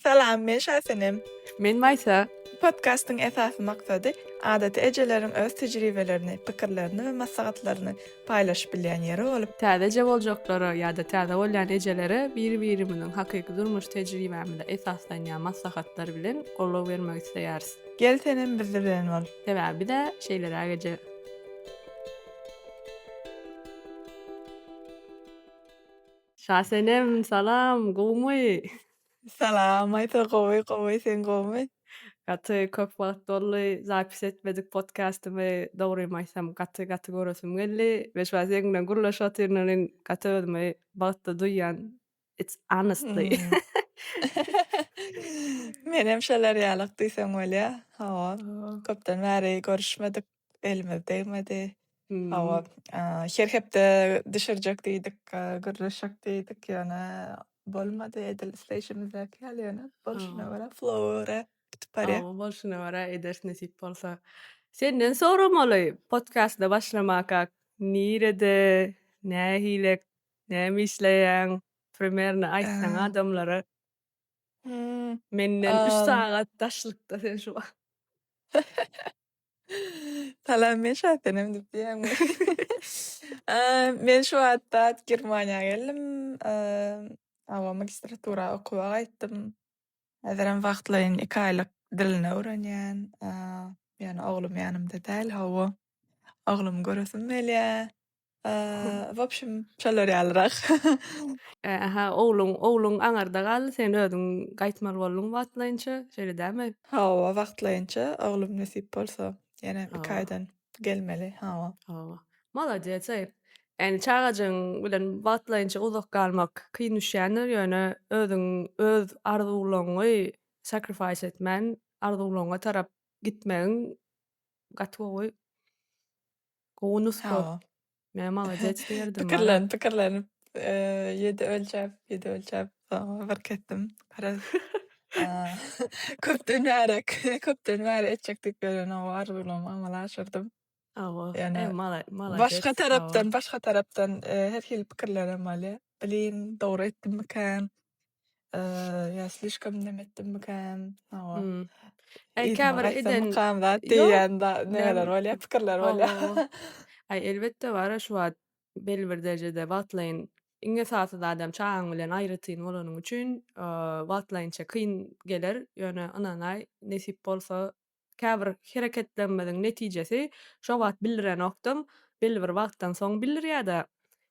Salam, men Şasenem. Men Maysa. Podcast'ın esasy maksady adaty ejelerin öz tejribelerini, pikirlerini we maslahatlaryny paýlaşyp bilýän ýeri bolup, Täze boljaklary ýa-da täze bolýan ejelere bir-birimiziň hakyky durmuş tejribämizde esaslanýan maslahatlar bilen gollap bermek isleýäris. gel senem bizi bilen bol. Sebäbi de şeýlere ägeje. Şasenem, salam, gowy. Salam, aýta gowy, sen gowy. Gaty köp wagt dolly zapis etmedik podcastymy dogrymaýsam gaty görüsüm geldi. Ve şu seňle gurlaşýar ýerleriň gaty özüme bagtda duýan. It's honestly. Menem şeler ýalyk diýsem bolýar. Hawa, köpden bäri görüşmedik, elimiz değmedi. Hawa, her hepde düşürjek diýdik, gürleşjek diýdik, ýöne bolmady, edil isleýişimizde kelýär. Bolşuna görä, flora, barýar. Bolşuna görä eder nesip bolsa. Senden soramaly podcastda başlamaka nirede, nähile, näme işleýän, primerni aýtsaň adamlara. Menden 3 sagat daşlykda sen şu. Salam, men Şasenem diýip diýäň. Men şu wagtda Germaniýaga geldim. Hawa magistratura okuwak aýtdym. Häzirem wagtlaýyn 2 aýlyk dilini öwrenýän. Ýani oglum ýanymda däl, hawa. Oglum görüsüm gelýär. W общем, şeler ýalyrak. Aha, oğlun aňarda galdy, sen özüň gaýtmaly boldun wagtlaýynça, şeýle dämi? Hawa, wagtlaýynça oglum nesip bolsa, ýene 2 aýdan gelmeli, hawa. Molodets. Yani çağacaň bilen wagtlaýynça uzak galmak kyn düşýändir, ýöne öz arzularyňy sacrifice etmän, arzularyňa tarap gitmegiň gatwagy gonus Hawa. Men molodets diýerdim. Pikirlenip, 7 ölçäp, fark etdim. Biraz köpden bäri etjekdik gören o arzulam amalaşyrdım. Yani başga tarapdan her hil pikirlerim bäli. Bilin, dogry etdimmikäm? Ya slişkam demetdimmikäm? Hawa. Käbir eden diýen neler bolýar, pikirler bolýar. Ay elbette var şu wagt belli bir derejede wagtlaýyn iňe sasy adam çaňyň bilen aýrytyn bolanyň üçin wagtlaýynça kyn geler. Ýöne ananay nesip bolsa käbir hereketlenmediň netijesi şo wagt bildiren okdym belli bir wagtdan soň bildirýär-de.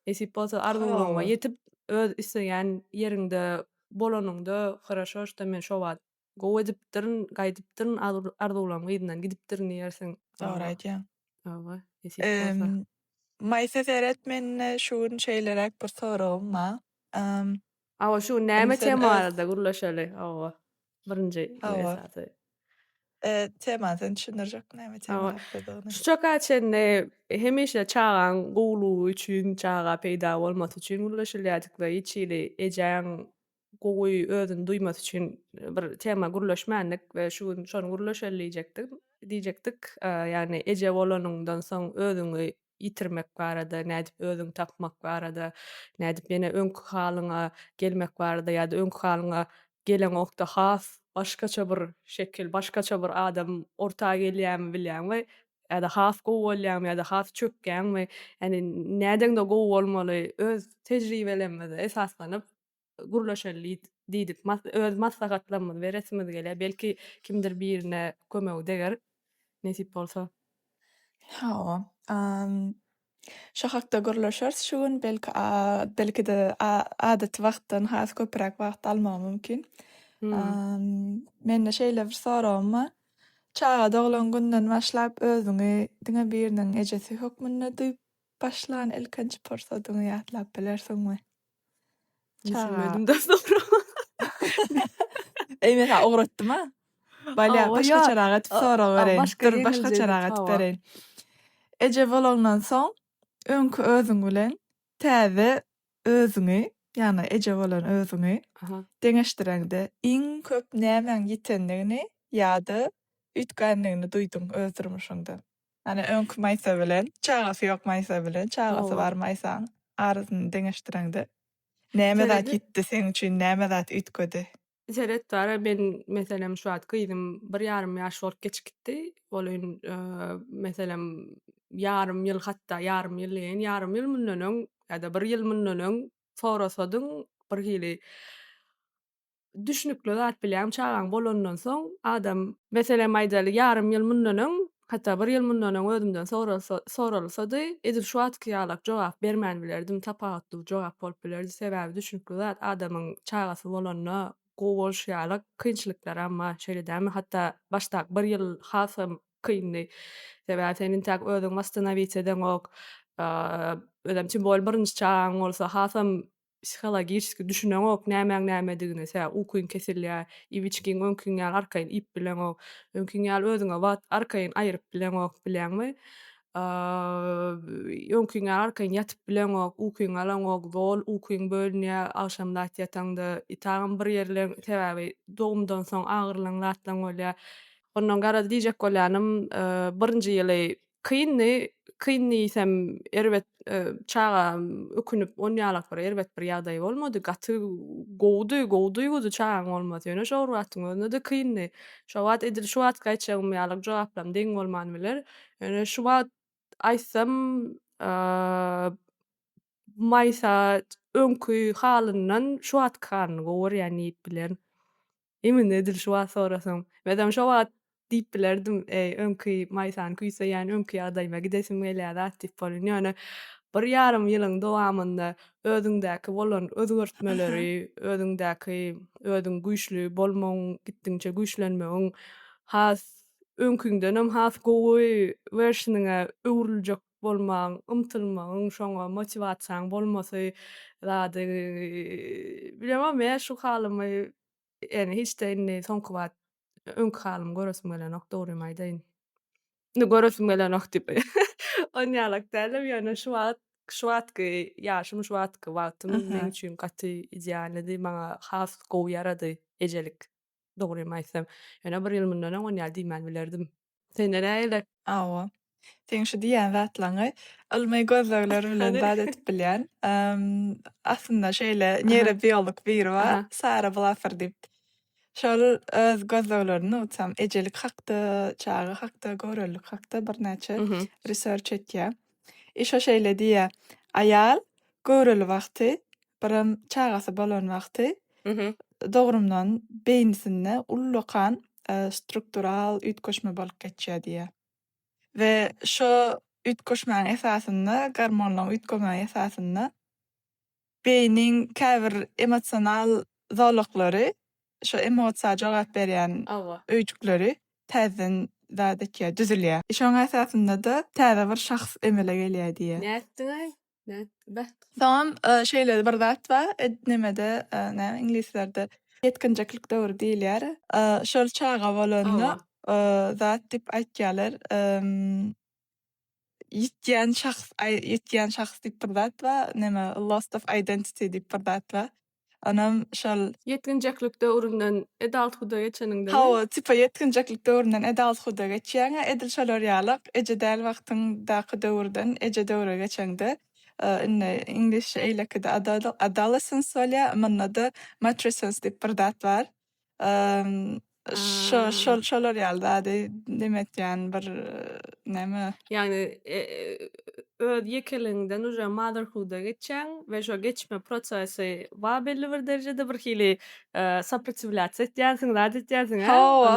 Nesip bolsa arzularyňa ýetip öz isleýän ýeriňde bolanyňda haraşo işte men şo wagt gowy edipdirin, gaýdypdirin, arzulam gyzyndan gidipdirin diýersiň. Dogry aýtýaň. Hawa, nesip bolsa. Maýsa seret menne şuň şeýlerek bir soragym bar. Awa şu näme temalarda gurlaşaly? Awa. Birinji esasy. Temadan düşündirjek näme tema bardygyny. Şu çok açenne hemişe çağan gowlugy üçin, çağa peýda bolmak üçin gurlaşylýardyk we içili ejeň gowy özüni duýmak üçin bir tema gurlaşmandyk we şonu gurlaşalyjekdik. Diýjekdik, ýani eje bolanyňdan soň özüňi ýitirmek barada, nädip özüňi tapmak barada, nädip ýene öňkü halyňa gelmek barada ýa-da öňkü halyňa gelen okda has başgaça bir şekil, başgaça bir adam ortaga gelýärmi bilýärmi? Ýa-da has gowy bolýarmy ýa-da has çökýärmi? Ýani näden de gowy bolmaly, öz tejribelerimize esaslanyp gurlaşaly diýdik. Öz maslahatlarymyzy beresimiz gelýär. Belki kimdir birine kömek eder. Nesip bolsa. Hawa. Şo hakda gurlaşýar şuň belki de adat wagtdan has köpräk wagt almak mümkin. Menne şeýle bir soragym bar. Çağa doglan günden başlap özüňi diňe biriniň ejesi hökmünde duýup başlan ilkinji pursadyňy ýatlap bilersiňmi? Düşünmedim de sonra. Mesela ogratdym ha. Balya başga çaraga etip sorag bereň. Dur başga çaraga etip bereň. Eje bolandan soň öňkü özüň bilen täze özüňi, ýani eje bolan özüňi deňeşdireňde iň köp nämen ýitendigini ýa-da ütgänligini duýdum öz durmuşyňda. Ýani öňkü maýsa bilen, çagasy ýok maýsa bilen, çagasy bar maýsaň arzyny deňeşdireňde näme zat ýitdi seň üçin, näme zat ütgedi? Seret var. Men meselem şu an gyzym 1,5 ýaş bolup geçikdi. Olyn meselem ýarym ýyl hatda ýarym ýyl diýen ýarym ýyl mundan öň ýa-da 1 ýyl mundan öň sorasadyň bir hili düşnükli zat bilen çagaň bolandan soň adam meselem aýdaly ýarym ýyl mundan öň hatda 1 ýyl mundan öň özümden soralsady edil şu atky ýalak jogap bermän bilerdim, tapawutly jogap bolup bilerdi. Sebäbi düşnükli zat adamyň çagasy bolanyna gowy boluş ýalak kynçylyklar amma şeýle dämi hatda başda 1 ýyl hasam kyndy. Sebäbi sen intäk özüň wastanawyt edeňok, ödem için bol birinji çagaň bolsa hasam psixologiski düşüneňok näme-nämedigine sebäp ukyn kesilýär, iwiçkiň öňküň ýaly arkaýyn ip bileňok, öňküň ýaly özüňe wat arkaýyn aýryp bileňok, bilýärmi? Öňküň ýaly arkaýyn ýatyp bileňok, ukyň alaňok, bol ukyň bölünýär, akşamdat ýatanda ýatagyn bir ýerle sebäbi dogumdan soň agyrlyň zatlaň bolýar. Ondan gara diýjek bolýanym, birinji ýyly kyndyysam erbet çaga ökünüp 10 ýalak bir erbet bir ýagdaý bolmady. Gaty gowdy çagaň bolmady. Ýöne şol wagtyň özünde de kyndy. Şo wagt edil şu wagt gaýtjagym ýaly jogaplam deň bolmany biler. Ýöne şu wagt aýtsam, maýsa öňkü halyndan şu wagt karny gowur ýani diýip bilerim. Emin edil şu wagt sorasam. Medem şo wagt diýip bilerdim, öňkü maýsany küýse ýani öňkü ýagdaýyma gidesim gelýär zat diýip bolýan. Ýöne 1,5 ýylyň dowamynda özüňdäki bolan özgertmeleri, özüňdäki özüň güýçlü bolmagyň, gitdiňçe güýçlenmegiň, has öňküňdenem has gowy versiňe öwriljek bolmagyň, ymtylmagyň, şoňa motivasiýaň bolmasy zady bilemem mä şu halymy ýani hiç de inni soňky wagt öňkü halymy göresim gelenok dogrymy aýdaýyn. Ne göresim gelenok diýip on ýalak dälim ýöne şu wagtky ýaşym şu wagtky wagtym men üçin gaty idealdi, maňa has gowy ýarady ejelik dogrymy aýtsam. Ýöne 1 ýyl mundan öň on ýaly diýmän bilerdim. Sende näýle? Awa. Sen şu diýen zatlaňy ylmy gözlegler bilen Hani? bad etip bilýän. Aslında şeýle neyrobiolog biri bar, Aha. Sarah Blaffer diýip. Şol öz gözleglerini utsam ejelik hakda, çagy hakda, görellik hakda bir näçe Mhm. research etýär. Şo şeýle diýär, aýal göreli wagty, birim çagasy bolan wagty Mhm. dogrumdan beýnisinde ullukan struktural ütköşme bolup geçýär diýär. Ve şo ütköşmäň esasynda, gormonlaryň ütköşmäň esasynda beýniň käbir emosional zorluklary, şo emosiýa jogap berýän Awa. öýdükleri täzeden dadetýär, düzülýär. Şoň esasynda da täze bir şahs emele gelýär diýär. Näetdiň aý? Tamam, şeýle bir zat bar, nemede, inglislerde yetkinjeklik döwrü diýilýär. Şol çaga bolanyna zat diýip aýtýarlar. Yitýän şahs diýip bir zat bar, loss of identity diýip bir zat bar. Anam şol Yetkinjeklik döwründen adulthood'a geçeniňde hawa tipa yetkinjeklik döwründen adulthood'a geçýäňe edil şolar ýalyk eje däl wagtyňdaky döwürden eje döwre geçeňde English eýlekde adolescence bolýar, manda da matrescence diýip bir zat bar. Şolar ýaly demetýän bir näme Yani öz ýekeliňden uje motherhood'a geçen we şo geçme prosesi wa belli bir derejede bir hili saprotivляться etýänsiň, zat etýänsiň, Hawa.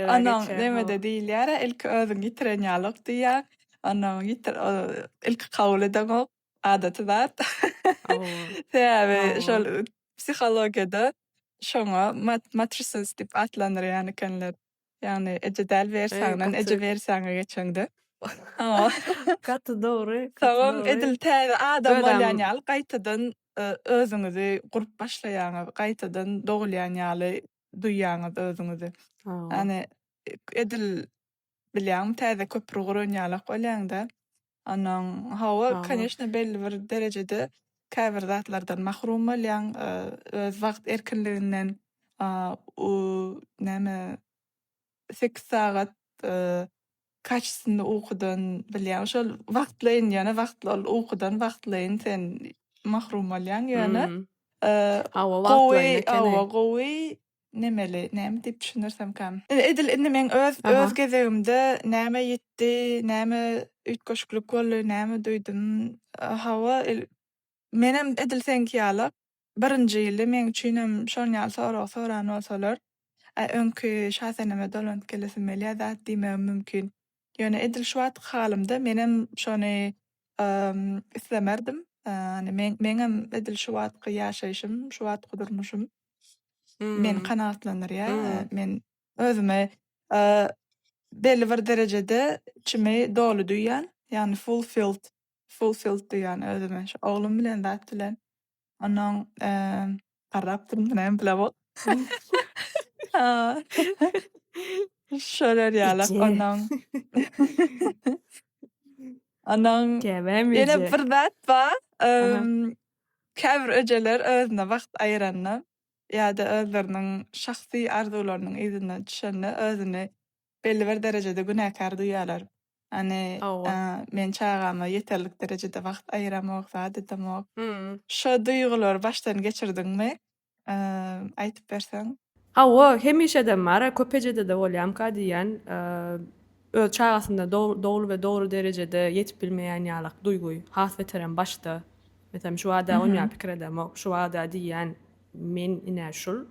Anam geçen. nemede diýilýär, ilki özüň ýitiren ýalyk diýär. Anam ilki kabul edeňok adaty zat. Sebäbi şol psihologiýada şoňa matrescence diýip atlanýar ýani kenler. Ýani eje däl bersäňden eje bersäňe geçeňde. Gaty dogry. Tamam, edil täze adam bolýan ýaly gaýtadan özüňizi gurup başlaýaňy, gaýtadan dogulýan ýaly duýýaňyz özüňizi. Ýani edil bilýän täze köprü guran ýalak bolýan-da. Anan hawa конечно belli bir derejede käbir zatlardan mahrum bolýan, öz wagt erkinliginden näme 8 sagat kaçsynda ukudan bilýän. Şol wagtlaryň ýana wagtly ukudan wagtlaryň sen mahrum bolýan ýöne. Hawa gowy, wagtlayna gowy nemeli, näme diýip düşünersem kam. Edil indi men öz gezegimde näme ýetdi, näme üýtgeşiklik boldy, näme duýdum. Hawa menem edil senki ýaly birinji ýylda men üçin hem şol ýaly soran bolsalar, öňkü şaheneme dolanyp gelesim gelýär zat diýmegim mümkin. Ýöne edil şu wagt halymda menem şonu islemerdim. Meňem edil şu wagtky ýaşaýşym, şu wagtky durmuşym men kanagatlanýar ýa. Men özüme belli bir derejede içimi dolu duýan, ýani fulfilled duýan özüme. Şu oglum bilen zat bilen onuň garap durmuşym näme bilebok. Şöler ýaly onuň ýene bir zat bar. Käbir öjeler özüne wagt aýyranda ýa-da özleriniň şahsy arzularynyň izine düşende özüni belli bir derejede günäkär duýarlar. Men çağama ýeterlik derejede wagt aýyramok, zat edemok. Şo duýgular başdan geçirdiňmi? Aýtyp berseň. Hawa hemişeden bar, köpejede de bolýam ka diýen, öz çağasynda dogry we dogry derejede ýetip bilmeýän ýalyk duýguy has eteren başda. Mesela şu wada onýa pikir edemok, şu wada diýen men ine şul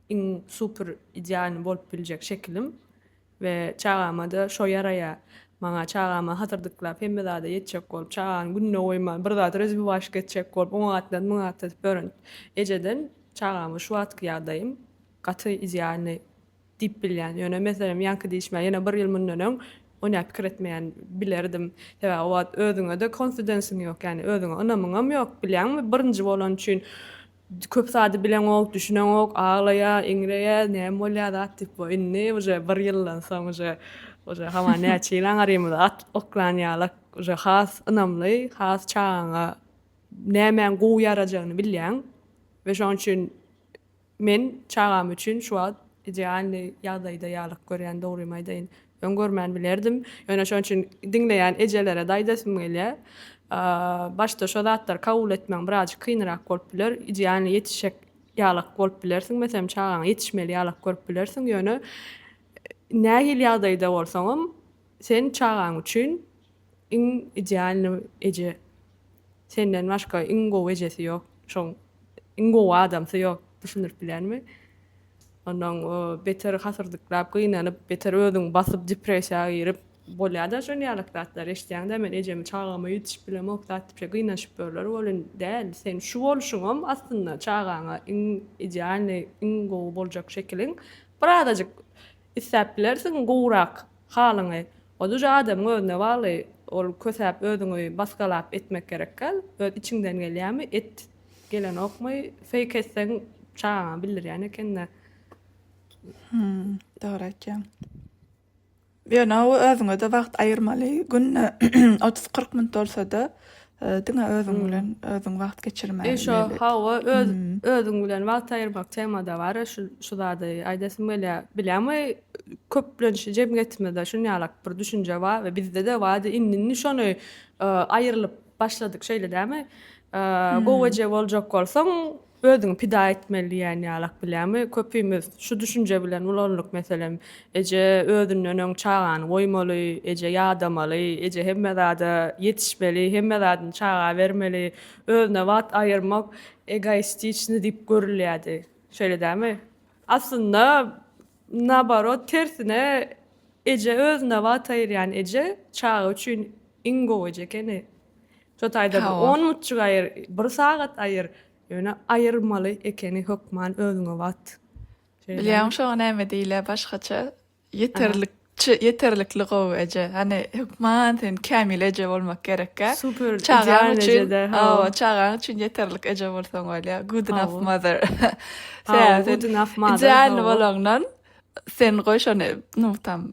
in super ideal bolup biljek şekilim we çağama da şo ýaraýa maňa çağama hatyrdyklap hemme zada ýetjek bolup çağan günne goýman bir zat rezbi baş geçjek bolup oňa atdan muňa atdan börün ejeden çağama şu wagtky ýagdaýym gaty idealyny diýip bilýän. Ýöne meselem ýanky diýişmä ýene bir ýyl mundan onu pikir etmeýän bilerdim. Täze o wagt özüňe de konfidensiň ýok, ýani özüňe ynamyňam ýok. Bilýänmi, birinji bolan üçin köp sady bilen ok, düşünen ok, ağlaya, iňreýä, näme bolýar dat diýip bu inni uje bir ýyldan soň uje hama näçe ýylan arýmy at oklanýarlyk uje has ynamly, has çağaňa näme gowy ýarajagyny bilýän we şoň üçin men çağam üçin şu wagt idealny ýagdaýda ýalyk görýän dogrymy aýdaýyn. Öňgörmän bilerdim. Ýöne şoň üçin diňleýän ejelere daýdasym gelýär. Başda şo zatlar kabul etmeň birazjyk kynrak bolup biler. Idealny ýetişek ýalyk bolup bilersiň. Meselem çağaňa ýetişmeli ýalyk görüp bilersiň. Ýöne nähili ýagdaýda bolsaňam sen çağaň üçin iň idealny eje. Senden başga iň gowy ejesi ýok. Şoň iň gowy adamsy ýok. Düşünürip bilermi? Ondan beter hasırdyklap gynanyp beter özüň basyp depressiýaga girip bolýar da şonu ýalyk zatlar eşitýäňde men ejemi çağama ýetişip bilemok zat diýip gynanyp bolýar. Bolan däl, sen şu boluşuňam aslynda çağaňa iň idealny, iň gowy boljak şekiliň birazajyk isläplersiň gowrak halyňy. O duja adam özüne baly, ol kösäp özüňi basgalap etmek gerekkel. Öz içiňden gelýärmi? Et gelen okmy, fake etseň çağaňa bilir ýani kende. Dogry aýtýan. Ýöne o özüňe de wagt aýyrmaly. Günne 30-40 minut bolsa-da diňe özüň bilen özüň wagt geçirmäli. Şo hawa özüň bilen wagt aýyrmak temada bar. Şu zady aýdasym gelýär. Bilýärmi, köp bilen jem getmede şunu ýalyk bir düşünje bar we bizde de wady inni şonu aýrylyp başladyk şeýle dämi? Gowaje boljak bolsaň özüň pida etmeli ýani ýalyk bilýärmi? Köpümiz şu düşünje bilen ulanlyk meselem eje özünden öň çağany goýmaly, eje ýadamaly, eje hemme zada ýetişmeli, hemme zadyny çağa bermeli, özüne wagt aýyrmak egoistiçni diýip görülýärdi. Şeýle dämi? Aslynda nabarot tersine eje özüne wagt aýyrýan eje çağı üçin iň gowy ekeni. Şo taýda 10 minutçuk aýyr, 1 sagat aýyr. Ýöne aýyrmaly ekeni hökman özüňe wagt. Bilýän şo näme diýler başgaça yeterlikli gowy eje. Hani hökman sen kämil eje bolmak gerek. Super çağan ideal ejede. Çağan üçin yeterlik eje bolsaň bolýar. Good enough mother. Good enough mother. Ideal bolagnan sen goý şonu tam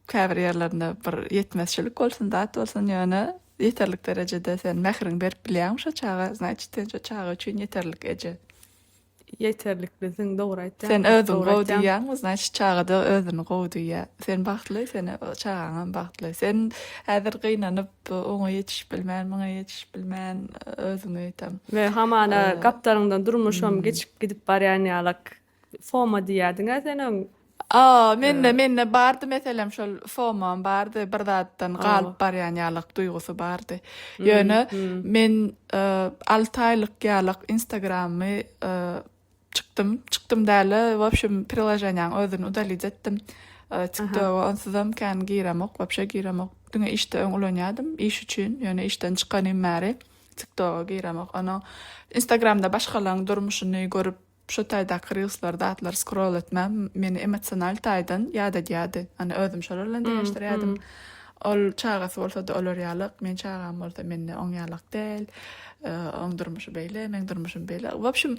käbir ýerlerinde bir yetmezçilik bolsun da bolsun ýöne yeterlik derejede sen mehriň berip bilýärmi şo çağa, значит, şo çağa üçin yeterlik eje. Yeterliklisin, dogry aýtdyň. Sen özüň gowy diýýäň, znaç çagda özüni gowy diýýär. Sen bagtly, sen çagaňa bagtly. Sen häzir gynanyp oňa ýetiş bilmän, maňa ýetiş bilmän özüňi eýtem. Ve hamana gapdaryňdan durmuşam geçip gidip barýan ýalak FOMO diýýärdiň sen. Menne bardy meselem şol FOMO bardy, bir zatdan galyp barýan ýalyk duýgusy bardy. Ýöne men 6 aýlyk ýalyk Instagramy çıktım däle, wopşem priложениýaň özüni udalyt etdim. TikTok'a onsuzam kan giremok, wopşe giremok. Düňe işte öňlenýärdim, iş üçin, ýöne işden çykanyň bäri TikTok'a giremok. Ana Instagramda başgalaryň durmuşyny görüp şu taýdaky reelsler datlar scroll etmem, meni emosional taýdan ýada diýdi. Ana özüm şolarlan diýişdirýärdim. Ol çagasy bolsa da olar ýalyk, men çagam bolsa menne oň ýalyk däl. Oň durmuşy beýle, men durmuşym beýle. Wopşem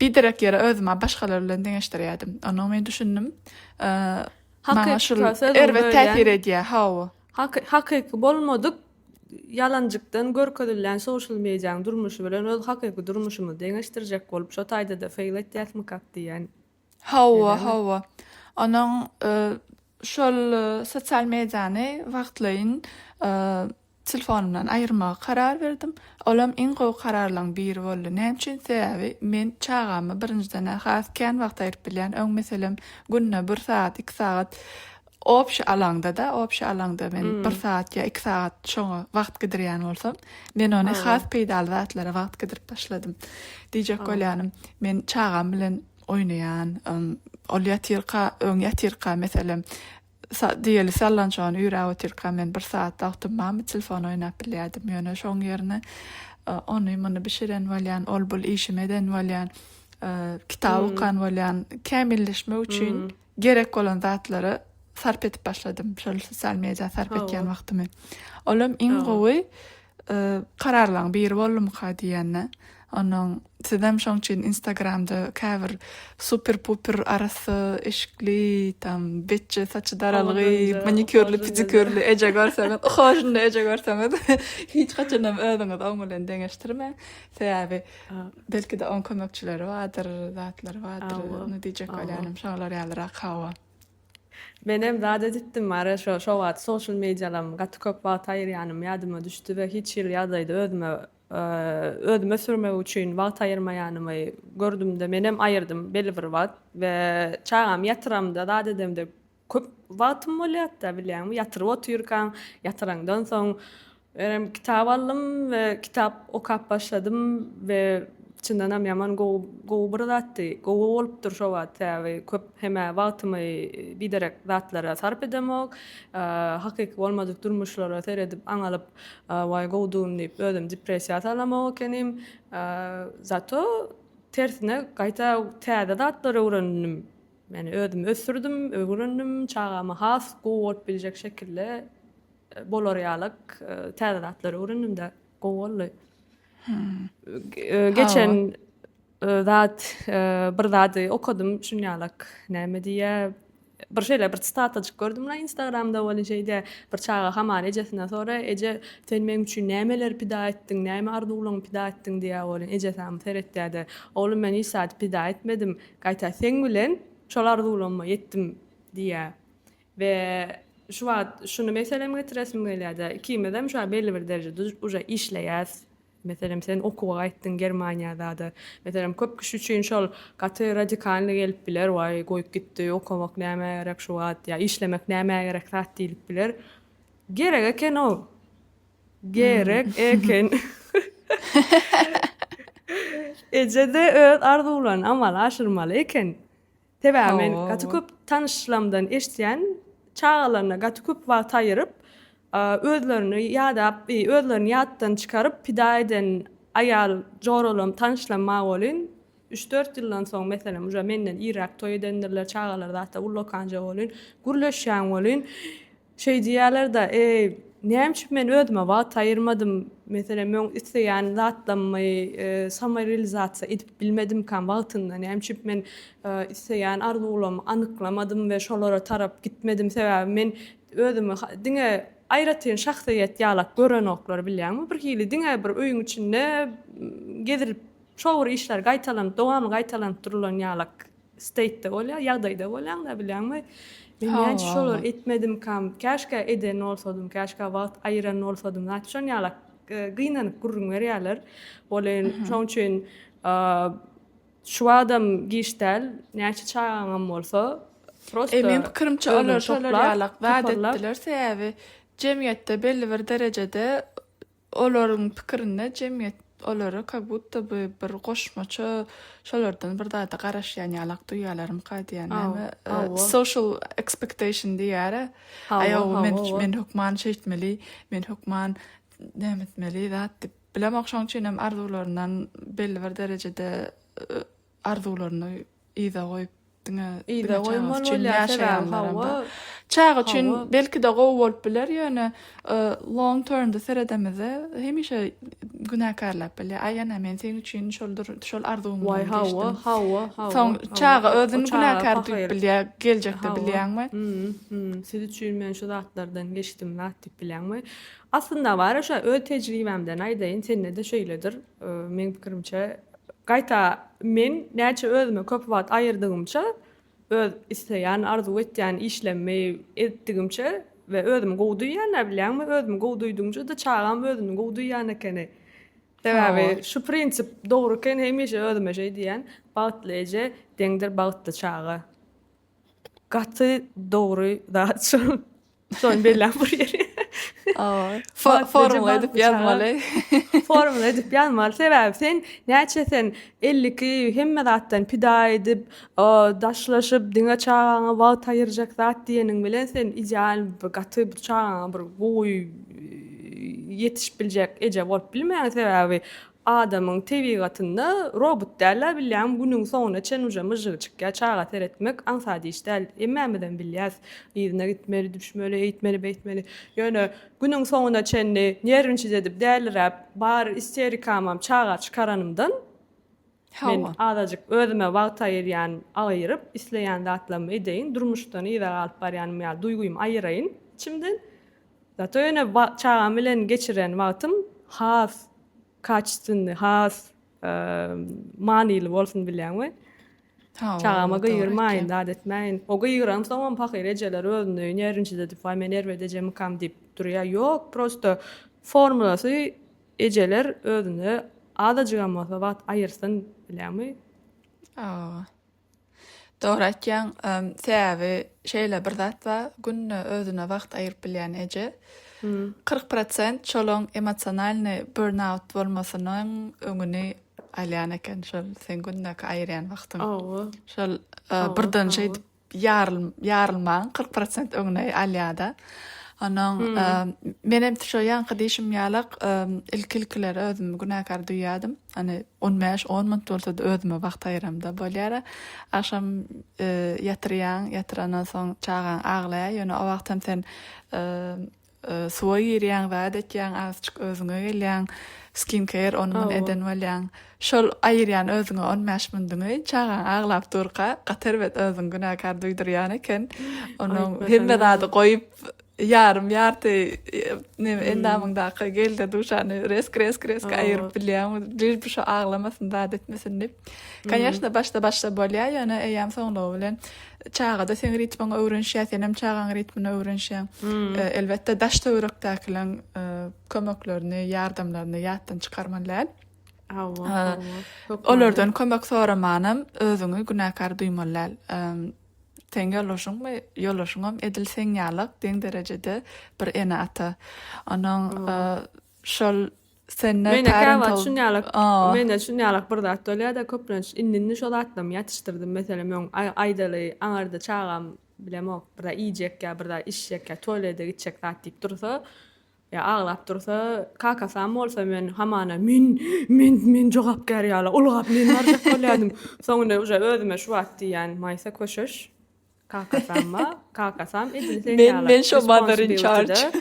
bir direk ýere özüme başgalar bilen deňeşdirýärdim. Onu men düşündüm. Maňa şol erwet täsir edýär, hawa. Hakyky bolmadyk, yalanjykdan görkezilýän social mediýanyň durmuşy bilen öz hakyky durmuşymy deňeşdirjek bolup şo taýda da feýl etýärmi kakdy ýani. Hawa. Onuň şol sosial mediýany wagtlaryň telefonumdan aýyrmaga karar berdim. Olam iň gowy kararlaryň biri boldy. Näçe sebäbi men çagamy birinciden has kän wagt aýryp bilýän. Öň meselem günne 1 saat, 2 saat opşy alanda men 1 saat ýa 2 saat şoňa wagt gidirýän bolsam, men ony has peýdal zatlara wagt gidirip başladym. Diýjek bolýanym, men çagam bilen oýnaýan, ol ýatyrka meselem diýeli sallançan ýürä oturka men 1 saat wagtym telefon oýnap bilýärdim. Ýöne şoň ýerine ony many bişiren bolýan, ol bul işimeden bolýan, kitap okan bolýan, kämilleşme üçin gerek bolan zatlary sarp etip başladym. Şol sosial media sarp etýän wagtymy. Olam iň gowy kararlaryň biri bolmaka diýenne. Onuň sedem şoň üçin Instagramda käbir super puper arasy eşikli tam betçe saçy daralygy, manikürli, pedikürli eje görsem, hoşunda eje görsem hiç gaçanam özüňi oň bilen deňeşdirme. Sebäbi belki de on kömekçileri vardyr, zatlar vardyr. Onu diýjek bolýanym, şoňlar ýalyrak hawa. Menem zat editdim mara şo wagt social mediýalam gaty köp wagt aýyrýanym ýadyma düşdi we hiç ýyl ýazydy özüme sürmek üçin wagt aýyrmaýanymy gördüm de menem aýyrdym belli bir wagt we çagam ýatyramda zat edemde köp wagtym bolýar-da bilýärmi, ýatyryp oturýarkan, ýatyrandan soň kitap aldym we kitap okap başladym we içindenam ýaman gowy bir zatdy, gowy bolupdyr şo wagt we köp heme wagtymy biderek zatlara sarp edemok, hakyky bolmadyk durmuşlara seredip aňalyp way gowdum diýip özüm depressiýa salamok ekenim. Zato tersine gaýta täze zatlary öwrendim. Yani özüm ösürdüm, öwrendim, çagama has gowy bolup biljek şekilde bolar ýalyk täze zatlary öwrendim de gowy boldy. Geçen bir zady okudum şunýalyk näme diýe bir şeýle bir statajyk gördüm la Instagramda bolan şeýde bir çaga hamar ejesine sonra eje sen men üçin nämeler pida etdiň, näme arzuwlaryň pida etdiň diýe bolan ejesem seretdi. Oğlum men hiç saat pida etmedim. Gaýta sen bilen şol arzuwlaryma ýetdim diýe. We şu wagt şunu meselem getiresim gelýärdi. Ikimizem şu belli bir derejede uja işleýäs. Meselem sen okuwa gaýtdyň Germaniýada da. Meselem köp kişi üçin şol gaty radikalny gelip biler, way goýup gitdi, okumak näme gerek şu wagt, ýa işlemek näme gerek zat diýip biler. Gerek eken o. Gerek eken. Ejede öz arzuwlaryny amala aşyrmaly eken. Tebamen gaty köp tanışlamdan eşdýän çağalaryna gaty köp wagt aýyryp özlerini özlerini ýatdan çykaryp pida eden aýal jorolum tanışlanmak bolyn 3-4 ýyldan soň meselem uja menden Irak toý edenler çağalar da ullokanja bolyn gürleşýän bolyn şey diýerler da näme men özüme wagt aýyrmadym meselem men isleýän zatlanmy samarylizasiýa edip bilmedim kan wagtynda näme men isleýän arzuwlamy anyklamadym we şolara tarap gitmedim sebäbi men özüme diňe aýratyn şahsyýet ýalak gören oklar bilýärmi? Bir hili diňe bir öýüň içinde gezirip şowur işler dowamly gaýtalanyp durulan ýalak state'de bolýar, ýagdaýda bolýan da bilýärmi? Men näçe şolar etmedim kam, käşke eden bolsadym, käşke wagt aýyran bolsadym, näçe şon ýalak gynanyp gurrun berýärler. Bolen şoň üçin şu adam gişdel näçe çağaňam bolsa prosto Men pikirimçe olar şolar ýalak wagt etdiler sebäbi jemgyýetde belli bir derejede olaryň pikirine jemgyýet olary как будто бы bir goşmaça şolardan bir daha da garaşýan ýalak duýýarlarym gaýdy social expectation diýär. Men hukman şeýtmeli, men hukman nämetmeli zat dip bilemek şoň üçin hem arzularyndan belli bir derejede arzularyny ýa-da goýup ýa-da goýman bolýar. Çağı üçün belki de gowy bolup biler ýöne long term'de seredemize hemişe günahkarlap bilýär. Aýana men senin üçin şol arzuwym Why Soň çağı özüni günahkar diýip bilýär, geljekde bilýärmi? Siz üçin men şu zatlardan geçdim diýip bilýärmi? Aslında bar şu öz tejribemden aýdaýyn, sende de şeýledir. Men pikirimçe gaýta men näçe özüme köp wagt aýyrdygymça öz isleýän, arzu etýän işlemi etdigimçe we özüm gowduýan, bilýärmi? Özüm gowduýdygymça da çağam özüni gowduýan ekeni. Sebäbi şu prinsip dogruken hemişe özüme şey diýen, bagtlyje deňdir bagtly çağı. Gaty dogry zat şon belän bir ýeri. Formula edip ýazmaly. Formula edip ýazmaly. Sebäbi sen näçe sen 50 hemme zatdan pida edip, daşlaşyp diňe çağaňa wagt aýyrjak zat diýeniň bilen sen ideal bir gaty bir çağaňa bir gowy yetişip biljek eje bolup bilmeýän. Sebäbi adamyň tebigatynda robot däller bilýän günüň soňuna çen uja myjygy çykýar, çağa teretmek ansady iş däl. Emmemeden bilýäs, ýerine gitmeli, düşmeli, eýtmeli, beýtmeli. Ýöne günüň soňuna çen nerwinçi edip däliräp bar isterikamam çağa çykaranymdan men adajyk özüme wagt aýyrýan, aýyryp isleýän zatlamy edeýin, durmuşdan ýa-da alyp barýanym ýa duýgum aýyraýyn içimden. Zato ýöne çağam bilen geçiren wagtym has kaçtyndy, has manily bolsun bilýärmi? Çağama gyýyrmaýyn, dat etmäýin. O gyýyram soňam pakyr ejeler özüni nerwinçi edip, men nerwe edejem kam diýip durýar. Ýok, prosto formulasy ejeler özüni adajygam bolsa wagt aýyrsyn bilýärmi? Dogry aýtýan, sebäbi şeýle bir zat bar, günne özüne wagt aýyryp bilýän eje 40% şolong emosionalny burnout bolmasynyň öňüni alýan eken şol sen günnäki aýyrýan wagtyň. Şol birden şey ýarylmaň 40% öňüne alýada. Onuň menem şo ýanky diýişim ýalyk ilkilkiler özüm günäkar duýýadym. Hani 15-10 minut bolsa da özüme wagt aýyramda bolýar. Akşam ýatyrandan soň çağan aglaýar. Ýöne o wagtym sen suwa ýerýän we edetýän azçyk özüňe gelýän skincare onu eden bolýan. Şol aýyrýan özüňe 15 minutny çağan aglap durqa gaterwet özüň günäkar duýdurýan eken. Onu hemme zady goýup yarty endamyňdaky gelde duşany resk aýyryp bilýän. Bir şu aglamasyn da etmesin dip. Конечно, başda bolýar, ýöne eýam soňra bilen çağda sen ritmiňi öwrenşýär, senem çağaň ritmini öwrenşýär. Elbetde daşda öwrekdäkilen kömeklerini, ýardamlaryny ýatdan çykarmalar. Olardan kömek soramanam özüňi günäkar duýmalar. Sen ýolaşyňam edilseň ýalyk deň derejede bir ene ata. Onuň şol senne Mene şunyalyk bir zat bolýar da köplenç indinni şol atlam ýatışdyrdym. Mesela men aýdaly aňarda çağam bilemok, bir da iýjekkä, bir da işjekkä, tualete gitjek zat diýip dursa, ýa aglap dursa, kakasam bolsa men hamana men jogap gerýärler, ulgap men barjak bolýardym. Soňra uja özüme şu wagt diýen, maýsa köşüş. Kakasam edilseň ýalyk. Men şu mother in charge.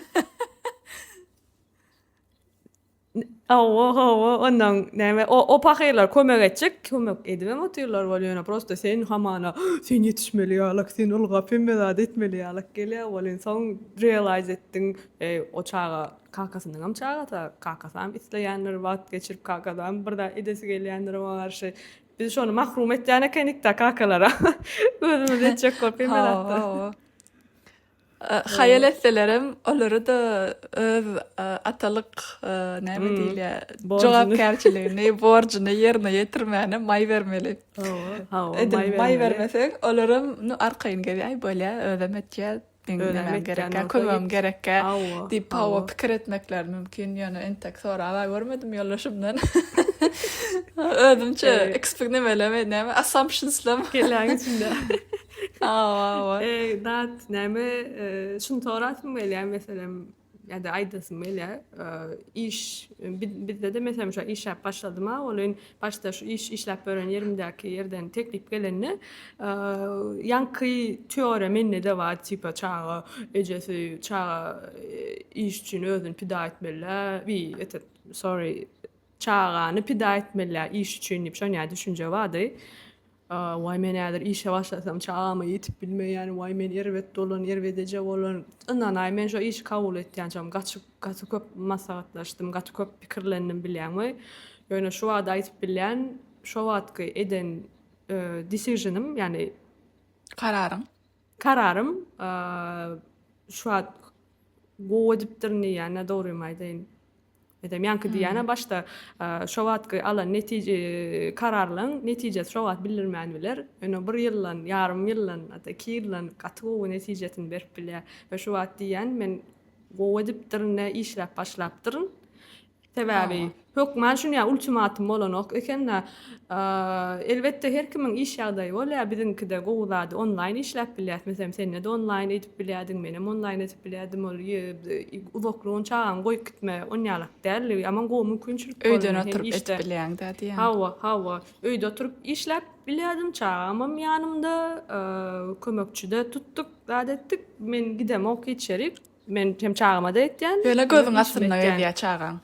Ondan näme o pahylar kömek etjek, kömek edibem otyrlar bolýan. Prosta sen hamana sen yetişmeli ýalak, sen ulga pemmedat etmeli ýalak gelýär bolan. Soň realize etdiň o çaga kakasynyň çaga kakasam isleýänler wagt geçirip kakadan birde edesi gelýänler barşy. Biz şonu mahrum etýän ekenik de kakalara. Özümiz etjek bolup pemmedat. Hayal etselerim olary da öz atalyk näme diýilýär, jogapkärçiligini, borjyny ýerine ýetirmäne may bermeli. May bermesek olarym arkaýyn gelýär, bolýar, ödem etýär, benim gerekkä, kömem gerekkä diýip pawa pikir etmekler mümkin. Ýöne entek sonra görmedim ýollaşymdan. Ödümçe experimentleme, näme assumptionslam Gelýän içinde. Dat näme şunu soratmym gelýär meselem ýa-da aýdasym gelýär. İş bizde de meselem şu iş ýap başladym, olyn başda şu işläp beren yerimdäki ýerden teklip gelende ýanky teoria mende de bar, tipa çağa ejesi çağa iş üçin özüni pida etmeli. Çağany pida etmeli iş üçin diýip şonýa düşünje bardy. Why men näder işe başlasam çağıma yetip bilmeýän, why men erwet dolan, erwedece bolan. Ondan men şu iş kabul etýänçem, gaçy köp maslahatlaşdym, gaçy köp pikirlendim bilýänmi. Ýöne şu wagt aýtyp bilýän, şu wagtky eden decisionym, ýani kararym şu wagt go edipdirni, ýani dogry aýdyn. Edem ýanky diýene başda şu wagtky alan netije kararlaryň netijesi şu wagt bildirmän biler. Öňe 1 ýyldan, ýarym ýyldan, hatta 2 ýyldan gaty netijesini berip bilýär. We şu wagt diýen men go edipdirne işläp başlapdyryn. Sebäbi hökmen şuňa ultimatum bolanok ekenne elbetde her kimiň iş ýagdaýy bolýar. Bizinkide gowlady online işläp bilýär. Meselem sen de online edip bilýärdiň, menem online edip bilýärdim. Ol uzaklygyň çağan goýup gitme onýalak däl. Ama go mümkinçilik bolan. öýden oturup edip bilýän da diýen. Hawa. Öýde oturup işläp bilýärdim çağamam ýanymda kömekçide tuttuk, adetdik. Men gidem ok içerik. Men hem çağıma da etýän. Ýöne gözüň aslynda gelýär çağan.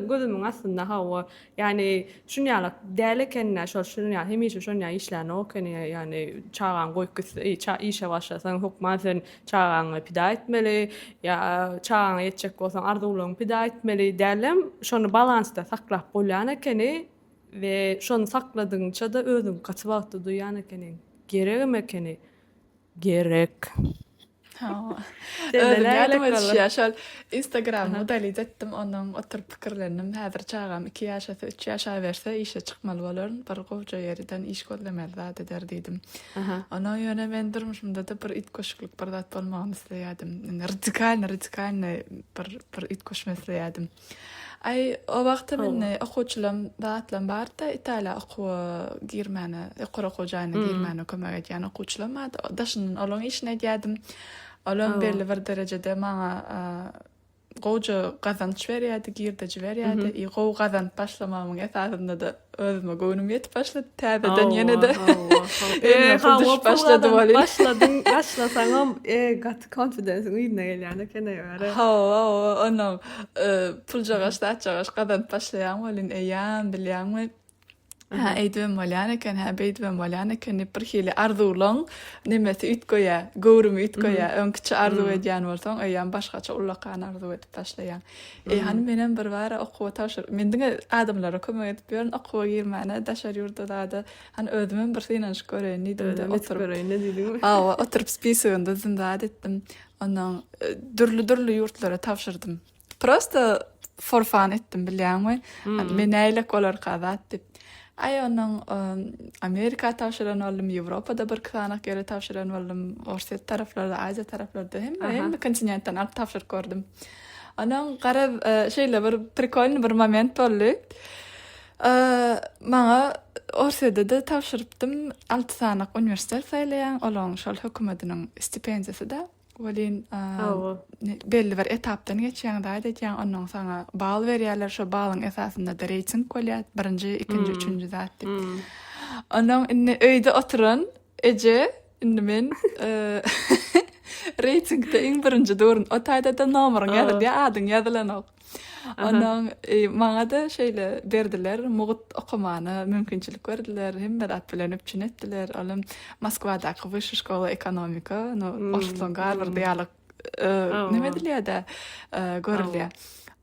Gözümiň aslynda hawa. Ýani şuňalak däl ekenne, şuňa hemişe şuňa işläni okeny, ýani çağan goýup işe başlasaň hukman sen çağany pida etmeli, ýa çağan etjek bolsaň arzuwlaryň pida etmeli dälem. Şonu balansda saklap bolýan ekeni we şonu sakladyňça da özüň gaty wagtda duýan ekeni. Gerekmi ekeni? Gerek. Şol Instagram'da dalyt etdim, ondan oturup pikirlendim. Häzir çağam 2 ýaşa, 3 ýaşa berse işe çykmaly bolaryn, bir gowja ýerden iş gözlemeli zat eder diýdim. Ona ýöne men durmuşymda da bir itkoşuklyk bir zat bolmagyny isleýärdim. Radikalny bir itkoşma isleýärdim. O wagtda men okuwçylarym batlan barda Italia girmäne, okuwjagyny girmäne kömek edýän okuwçylarym bar. Daşynyň olaň işine edýärdim. Olan belli bir derecede maňa gowja gazanç berýärdi, girdeji berýärdi. Gow gazanç başlamamyň esasynda da özüme göwnüm ýetip başlady. Täzeden ýene de başlady boly. Başlasaňam got confidence ýyna gelýär kene ýöre. Ondan pul jagaşda gazanç başlaýan bolyn, ýan bilýänmi? Eýdibem bolýan eken, beýdibem bolýan eken, bir hili arzuwlaň nemesi ütgoýa, gowrumy ütgoýa, öňküçi arzuw edýän bolsaň, ýan başgaça ulakan arzuw edip başlaýan. Hani menen bir bara okuwa taşyr. Mendiňe adamlara kömek edip ýörün, okuwa girmäne daşar ýurtda da, hani özümem bir synanç göreýän diýdim. Oturup spisiginde zindat etdim. Ondan dürlü ýurtlara tapşyrdym. Prosta for fun etdim bilýänmi? Men näýlek olar gazat dip. Ondan Amerika tapşyran boldum, Ýewropada bir kananak ýere tapşyran boldum, Orsiýa taraplarda, Aziýa taraplarda hem kontinentden alyp tapşyryk gördüm. Ondan garab şeýle bir prikolny bir moment boldy. Maňa Orsiýada da tapşyrypdym, 6 sanalyk uniwersitet saýlaýan, olaň şol hökümetiniň stipendiýasy da. Bolin belli bir etapdan geçýän da edýän, ondan saňa bal berýärler, şo balyň esasynda da rating bolýar, 1-nji, 2-nji, 3-nji zat dip. Ondan öýde oturan indi men ratingde iň 1-nji durun, o taýda da nomeryň ýazyp adyň ýazylan ok. Onuň maňa da şeýle berdiler, mugut okumana mümkinçilik berdiler. Hem merak bilen üçin etdiler. Olam Moskvadaky Wyższa Szkoła Ekonomika, no Oslo Harvard diýalyk nime dilýär-de görülýär.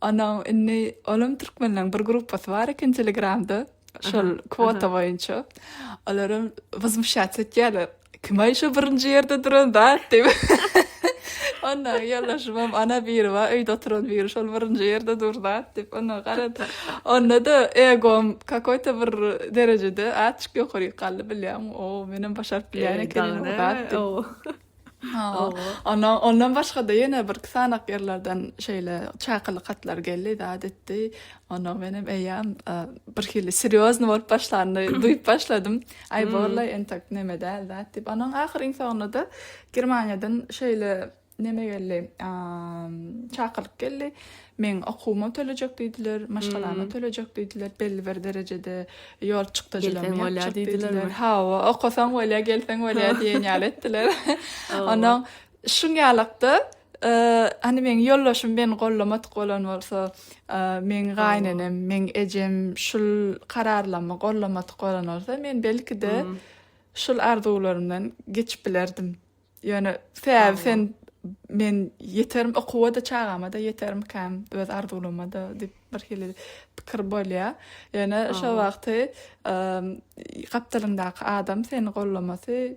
Onuň inni olam türkmenleriň bir grupasy bar eken Telegramda. Şol kvota boýunça. Olaram возмущаться etýärler. Kim aýşa birinji ýerde duranda diýip. Onda ýalaşmam ana biri wa öýde oturan biri şol birinji ýerde durda diýip ona garady. Onda da egom какой-то bir derejede açyk ýokary galdy bilýän. O menem başaryp bilýän eken. Ondan başga da ýene bir sanak ýerlerden şeýle çakyly katlar geldi da adetdi. Ona menem eýam bir hili seriozny bolup başlandy, duýup başladym. Ay bollay entak neme däl da diýip. Onuň ahyryn sonunda da Germaniýadan şeýle neme geldi, çakylyk geldi. Men okuma tölecek diýdiler, maşgalama tölecek diýdiler, belli bir derejede ýol çykdyjylamy ýapjak diýdiler. Ha, okusaň bolýa, gelseň bolýa diýen ýaly etdiler. Onuň şuňalykda hani men ýollaşym ben gollamat bolan bolsa, men gaýnenem, men ejem şul kararlama gollamat bolan bolsa, men belki de şul arzuwlarymdan geçip bilerdim. Ýöne sen men yeterim okuwada çağama da yeterim kam öz arzuwlama da diýip bir hili pikir bolýar. Ýöne şo wagty gapdalyndaky adam seni gollamasy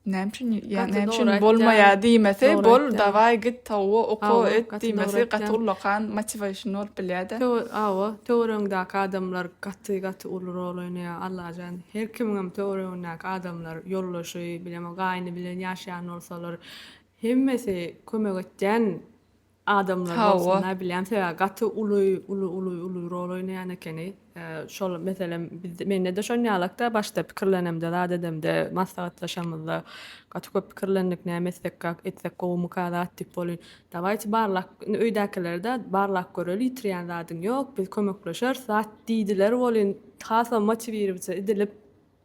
näçin bolmaýar diýmese, bol dawai git tawa oku et diýmese gatulakan motivation bolup bilýär-de. Töwreňdäki adamlar gaty uly rol oýnaýar. Allah jan her kimim töwreňdäki adamlar ýollaşy bilen, gaýny bilen ýaşaýan bolsalar hemmesi kömek etden adamlar bolsun, ne bilýän, gaty uly rol oýnaýan ekeni. Şol meselem menne de şonýalykda başda pikirlenemde, da dedemde, maslahatlaşamyzda gaty köp pikirlendik, näme etsek gowumy kadat diýip bolýan. Dawaýçy barlak öýdäkilerde barlak göreli ýitirýän zadyň ýok, biz kömekleşer, zat diýdiler bolýan, hasa motiwirip edilip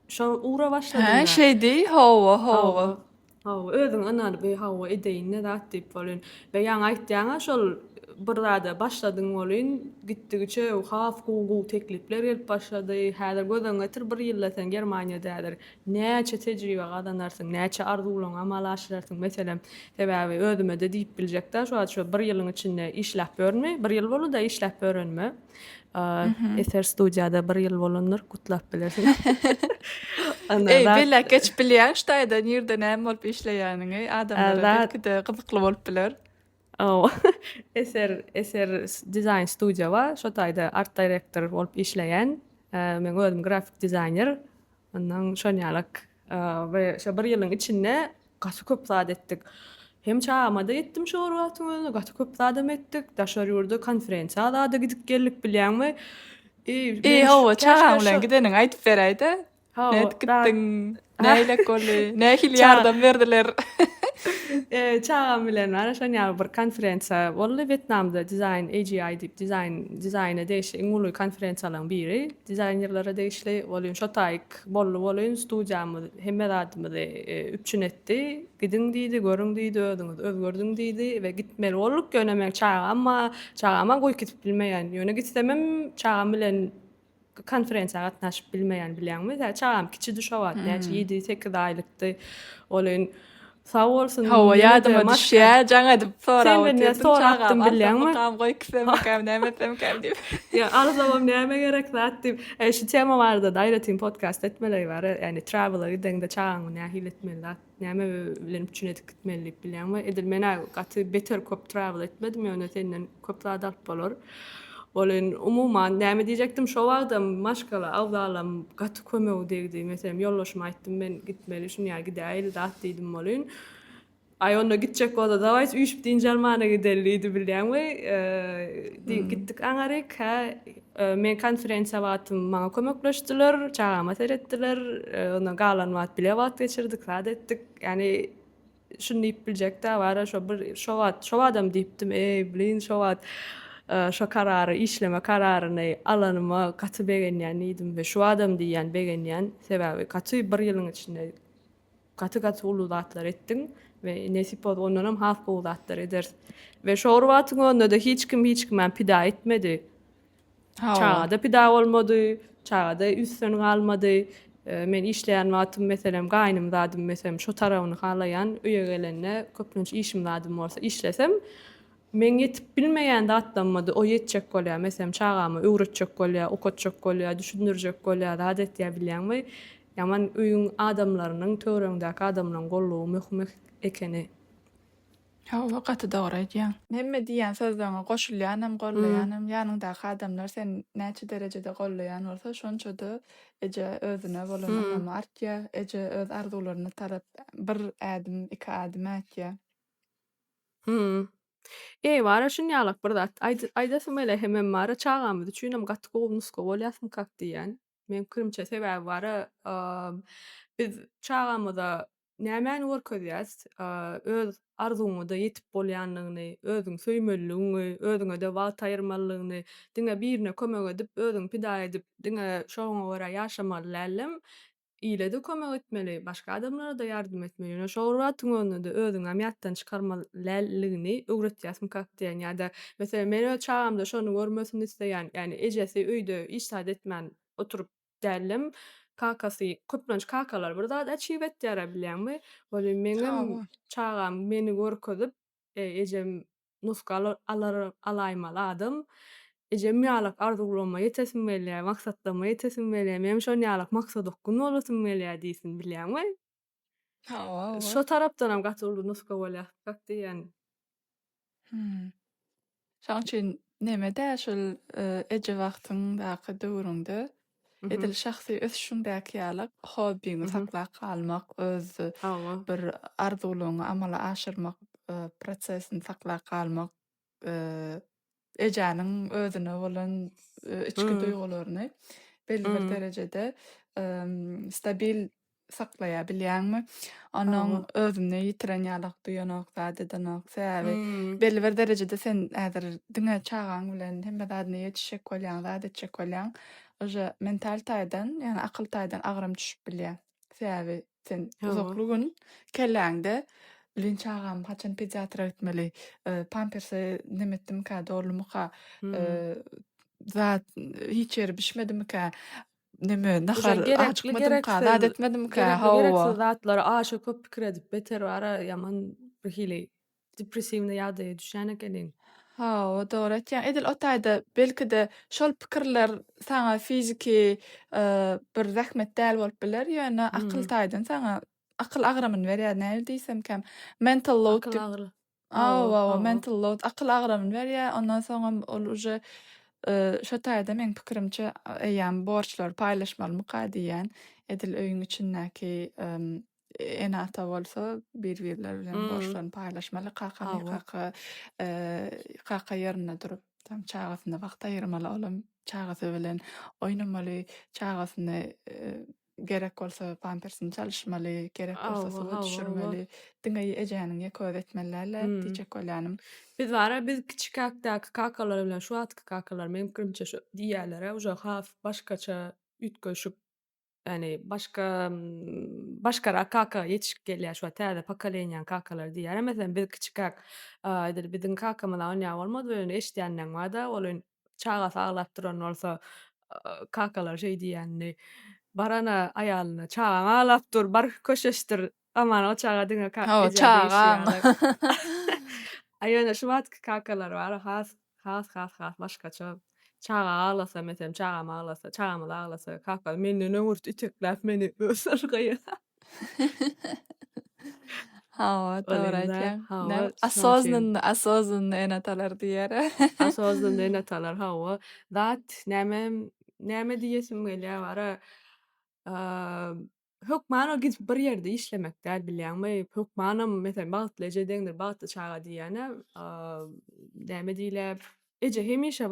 şo ura başlady. Ha, şeýdi, hawa. Özüň anany bir hawa edeýine dat diýip bolýan. Ve ýa aýtdyňa şol bir rada başladyň bolýan, gitdigiçe haf gugu teklipler gelip başlady. Häzir gözüň getir bir ýylda sen Germaniýadadyr. Näçe tejribe gadanarsyň, näçe arzuwlaryň amal aşyrarsyň meselem. Sebäbi özüme de diýip biljekde şo bir ýylyň içinde işläp görme, bir ýyl bolu da işläp öğrenme. Eser studiýada bir ýyl bolanlar gutlap bilersin. Bella geç bilýän ştaýda ýerde näme bolup işleýäniňi adamlar belki de gyzykly bolup biler. Eser design studio wa, şo taýda art director bolup işleýän. Men özüm grafik designer. Ondan şonýalyk we şo bir ýylyň içinde gaty köp zat etdik. Hem çağıma da etdim şo wagtyň, gaty köp zadam etdik. Daşar ýurda konferensiýalara da gidip geldik bilýänmi? Hawa çağım bilen gideniň aýtyp beräýdi. Ne gittin? Näyle golly? Nähil ýardam berdiler? Çağım bilen araşan bir konferensiýa boldy Vietnamda design AGI diýip design edişi uly konferensiýalaryň biri. Designerlere deýişli bolýan şo taýyk bolýan studiýamy hemme adamy üçin etdi. Gidin diýdi, görüň diýdi, özgördüň diýdi we gitmeli bolduk ýönemek çağama goý gitip bilmeýän. Ýöne gitsem çağım bilen konferensiýa gatnaşyp bilmeýän bilýänmi? Çağam kiçi düşawat, näçe 7-8 aýlykdy. Olyn sağ bolsun. Hawa ýadyma düşýär, jaňa diýip soraktym bilýänmi? Kam goý kisem kam näme diýip. Ya arzawam näme gerek zat diýip. Şu tema barda daýratyn podcast etmeleri bar. Yani traveler gidende çağaň nähil etmeli. Näme bilen üçin edip gitmeli bilýänmi? Edilmene gaty beter köp travel etmedim ýöne senden köp zat bolor. Olyn umuman näme diýjekdim şo wagtda maşgala awdalam gaty kömek diýdi. Meselem ýollaşma aýtdym men gitmeli şuňa gidäýil zat diýdim bolyn. Ay onda gitjek bolsa dawaýs üýşüp diňjalmana giderliydi bilýänmi? Gitdik aňaryk, men konferensiýa wagtym maňa kömekleşdiler, çağama seretdiler, onda galan wagt bile wagt geçirdik, zat etdik. Yani şunu diýip biljekde bara şo adam diýipdim, bilin şo wagt şo karary, işleme kararyny alanyma gaty begenýän idim we şu adam diýen begenýän sebäbi gaty bir ýylyň içinde gaty ulu zatlar etdiň we nesip bolup ondanam has gowy zatlar edersin. Ve şorbatyň önünde de hiç kim pida etmedi. Hawa. Çağda pida bolmady, çağda üstün galmady. Men işleýän wagtym meselem gaýnym zadym meselem şo tarabyny halaýan öýe gelende köpünç işim zadym bolsa işlesem men yetip bilmeýän zatlanmady. O yetjek bolýar. Meselem çağamy öwretjek bolýar, okatjak bolýar, düşündirjek bolýar, zat etýär bilýänmi? Ýaman öýüň adamlarynyň töwereňdäki adamlaryň gollugy möhüm ekeni. Hawa gaty dogry aýdýan. Hemme diýen sözlerine goşulýanam, gollaýanam. Ýanyndaky adamlar sen näçe derejede gollaýan bolsa şonça da eje özüne bolan öňem artýar, eje öz arzularyny tarap bir ädim, iki ädim ätýär. Wara şunýalak bir zat. Aýdasym ele hemem wara çağamy düşünem gaty gownuska bolýasym kak diýen. Men kirimçe sebäbi wara biz çağamyda nämäni görkezýäs? Öz arzuňyda ýetip bolýanlygyny, özüň söýmeliligini, özüňe de wagt aýyrmalygyny, diňe birine kömek edip, özüň pida edip, diňe şoňa görä ýaşamaly dälem. Ýyle de kömek etmeli, başga adamlara da ýardym etmeli. Ýöne şol wagtyň önünde özüň amýatdan çykarmaly dälligini öwretýäsmi kak diýen ýa-da meselem men öz çağamda şonu görmesini isleýän, ýani ejesi öýde iş zat etmän oturup dälem, kakasy köplenç kakalar bir zat açyp etýär bilýänmi? Bolýan meňem Hawa. çağam meni görkezip, ejem nuska alaýmaly adam. Ejem ýalak arzulama ýetesim gelýär, maksatlama ýetesim gelýär. Menem şol ýalak maksat okun bolasym gelýär diýsin bilýänmi? Hawa, hawa. Şo tarapdanam gaty uly nuska bolýar. Kak diýen. Şoň üçin neme däşil eje wagtyň daky döwrüňde edil şahsy ösüşiňdäki ýalyk hobbiňi saklap kalmak, öz Hawa. bir arzularyňy amala aşyrmak prosesini saklap kalmak, ejaning özüne bolan içki duýgularyny belli bir derejede stabil saklaýa bilýänmi? Onuň özüni ýitiren ýalyk duýanak, zat edenak, sebäbi belli bir derejede sen häzir diňe çağaň bilen hemme zadyna ýetişek bolýan, zat etjek bolýan, oje mental taýdan, ýani akyl taýdan agram düşüp bilýär. Sebäbi sen uzaklugyň kelläňde bilen çağam haçan pediatra gitmeli, pampersy nimetdimkä, dolumyka, zat hiç ýeri bişmedimkä, neme nahar acykmadymkä, zat etmedimkä, Gereksiz zatlary aşa köp pikir edip beter wara ýaman bir hili depressiwne ýagdaýa düşýän ekeniň. Hawa, dogry aýtýan. Edil o taýda belki-de şol pikirler saňa fiziki bir zähmet däl bolup biler, ýöne akyl taýdan saňa akyl agramyny berýär. Näme diýsem kem mental load Akyl dip. agry. Hawa, mental load akyl agramyny berýär. Ondan soňra ol uje şo taýda men pikirimçe eýýän borçlary paýlaşmaly diýen. Edil öýüň içindäki en ata bolsa bir-birler bilen borçlaryny paýlaşmaly, kaka ýerine durup tam çağasyna wagt aýyrmaly, olam çağasy bilen oýnamaly, çağasyny gerek bolsa pampersini çalışmaly, gerek bolsa suwa düşürmeli, diňe ejäniň ýeköz etmeliler diýjek bolýanym. Biz wara biz kiçikakdaky kakalar bilen şu wagtky kakalar menim pikirimçe şu diýerler, uje has başgaça ütgeşip, ýani başgara kaka ýetişip gelýär şu täze pokoleniýaň kakalar diýer. Meselem biz kiçikak edil biziň kakamyla oynap bolmady, öňe eşdýänleň barda, ol çağasy aglap duran bolsa kakalar şey diýänli, barana aýalyna çağaň aglap dur, bar köşeşdir, aman o çağa diňe Çağaň. Aýöne şu wagtky kakalar bar, has başgaça. Çağa ağlasa meselem çağam ağlasa, çağamy ağlasa kaka menden öňürt itekläp meni ösürgýär. Hawa, dogry aýtýan. Hawa, Asozunly enatalar diýer. Asozunly enatalar, hawa. Zat näme diýesim gelýär wara hökmana gidip bir ýerde işlemek däl bilýänmi? Hökmanam meselem bagtly ejedeňdir, bagtly çağa diýene, näme diýler? Eje hemişe